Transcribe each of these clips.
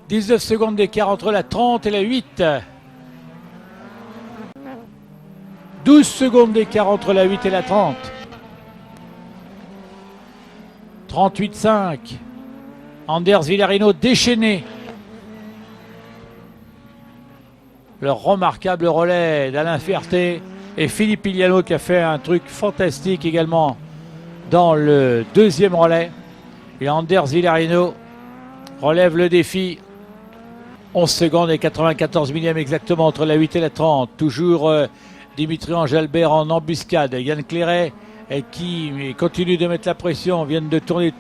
19 secondes d'écart entre la 30 et la 8. 12 secondes d'écart entre la 8 et la 30. 38,5. Anders Villarino déchaîné. Le remarquable relais d'Alain Ferté et Philippe Iliano qui a fait un truc fantastique également dans le deuxième relais. Et Anders Villarino relève le défi. 11 secondes et 94 millièmes exactement entre la 8 et la 30. Toujours Dimitri Angelbert en embuscade. Yann Clairet qui continue de mettre la pression. Viennent de tourner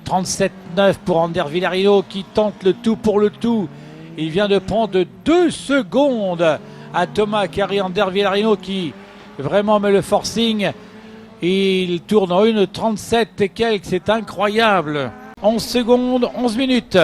37,9 pour Anders Villarino qui tente le tout pour le tout. Il vient de prendre 2 secondes à Thomas Carry. Anders Villarino qui vraiment met le forcing. Il tourne en 1,37 et quelques. C'est incroyable. 11 secondes, 11 minutes.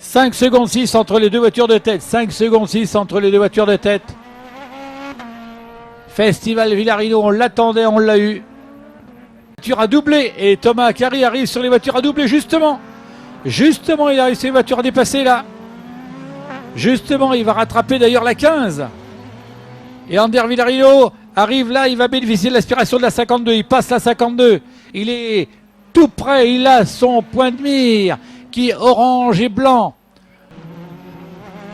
« 5 secondes 6 entre les deux voitures de tête. 5 secondes 6 entre les deux voitures de tête. Festival Villarino, on l'attendait, on l'a eu. Voiture à doubler et Thomas Carry arrive sur les voitures à doubler justement. Justement, il arrive sur les voitures à dépasser là. Justement, il va rattraper d'ailleurs la 15. Et Anders Villarino arrive là, il va bénéficier de l'aspiration de la 52. Il passe la 52. Il est tout près, il a son point de mire qui est orange et blanc.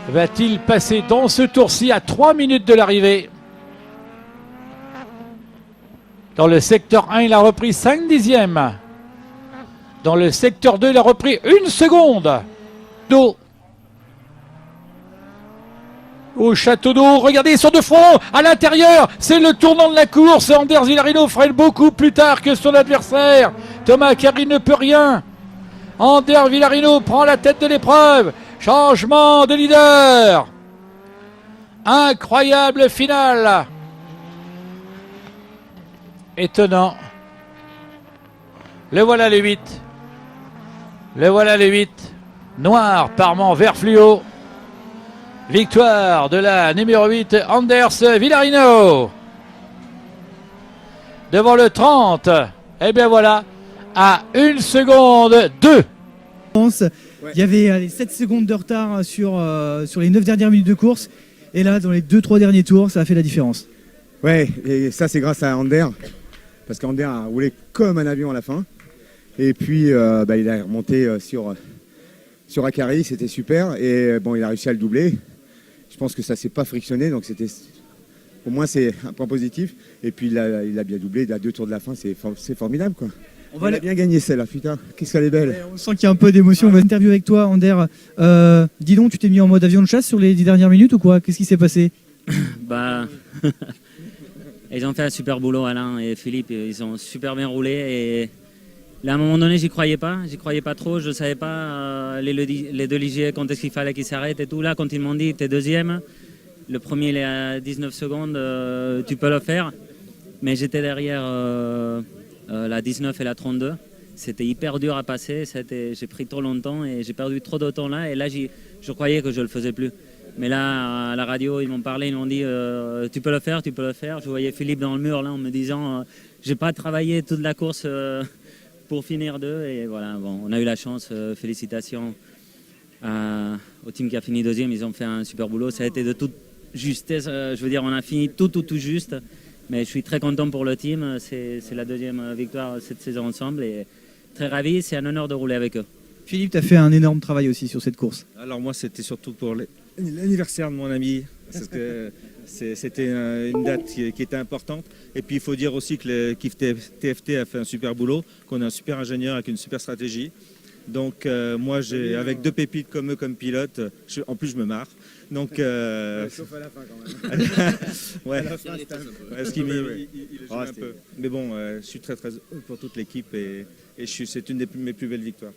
Va-t-il passer dans ce tour-ci à 3 minutes de l'arrivée? Dans le secteur 1, il a repris 5 dixièmes. Dans le secteur 2, il a repris 1 seconde. D'eau. Au château d'eau, regardez, sur de front, à l'intérieur, c'est le tournant de la course. Anders Villarino freine beaucoup plus tard que son adversaire. Thomas Carry ne peut rien. Anders Villarino prend la tête de l'épreuve. Changement de leader. Incroyable finale. Étonnant. Le voilà le 8. Le voilà le 8. Noir, parement, vert fluo. Victoire de la numéro 8, Anders Villarino. Devant le 30. Et bien voilà, à 1 seconde 2. Il y avait 7 secondes de retard sur les 9 dernières minutes de course. Et là, dans les 2-3 derniers tours, ça a fait la différence. Ouais, et ça c'est grâce à Ander. Parce qu'Ander a roulé comme un avion à la fin. Et puis il a remonté sur Akari, c'était super. Et bon, il a réussi à le doubler. Je pense que ça s'est pas frictionné, donc c'était au moins c'est un point positif. Et puis il a bien doublé, il a 2 tours de la fin, c'est formidable quoi. Il a bien gagné celle-là, putain, qu'est-ce qu'elle est belle. Ouais, on sent qu'il y a un peu d'émotion. On va interviewer avec toi, Ander. Dis donc, tu t'es mis en mode avion de chasse sur les 10 dernières minutes ou quoi? Qu'est-ce qui s'est passé? Bah, ils ont fait un super boulot, Alain et Philippe, ils ont super bien roulé. Et là, à un moment donné, j'y croyais pas trop, je savais pas les deux ligiers, quand est-ce qu'il fallait qu'ils s'arrêtent et tout. Là, quand ils m'ont dit, t'es deuxième, le premier il est à 19 secondes, tu peux le faire. Mais j'étais derrière la 19 et la 32. C'était hyper dur à passer, j'ai pris trop longtemps et j'ai perdu trop de temps là. Et là, je croyais que je le faisais plus. Mais là, à la radio, ils m'ont parlé, ils m'ont dit tu peux le faire, tu peux le faire. Je voyais Philippe dans le mur là en me disant j'ai pas travaillé toute la course pour finir 2. Et voilà, bon, on a eu la chance. Félicitations au team qui a fini deuxième. Ils ont fait un super boulot. Ça a été de toute justesse. Je veux dire, on a fini tout juste. Mais je suis très content pour le team. C'est la deuxième victoire cette saison ensemble. Et très ravi. C'est un honneur de rouler avec eux. Philippe, tu as fait un énorme travail aussi sur cette course. Alors moi, c'était surtout pour l'anniversaire de mon ami, parce que c'était une date qui était importante. Et puis il faut dire aussi que l'équipe TFT a fait un super boulot, qu'on a un super ingénieur avec une super stratégie. Donc moi, avec 2 pépites comme eux comme pilote, en plus je me marre. Donc, sauf à la fin quand même. ouais. À la fin, Parce qu'il un peu. Mais bon, je suis très heureux pour toute l'équipe et c'est une de mes plus belles victoires.